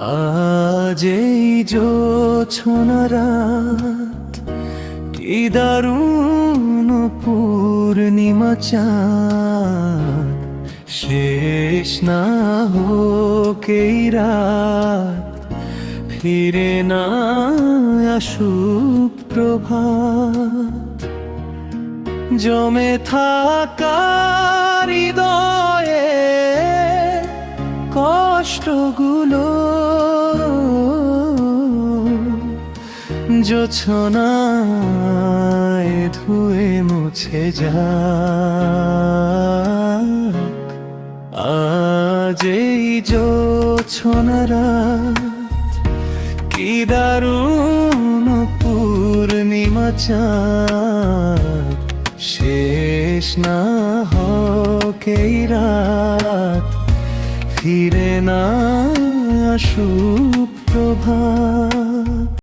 আজ এই জোছনা রাত, কি দারুণ পূর্ণিমা চাঁদ, শেষ না হোক এই রাত, ফিরে না আসুক প্রভাত। জমে থাকা হৃদয়ে কষ্টগুলো জোছনায় ধুয়ে মুছে যাক। আজ এই জোছনা রাত, কি দারুণ পূর্ণিমা চাঁদ, শেষ না হোক এই রাত, ফিরে না আসুক প্রভাত।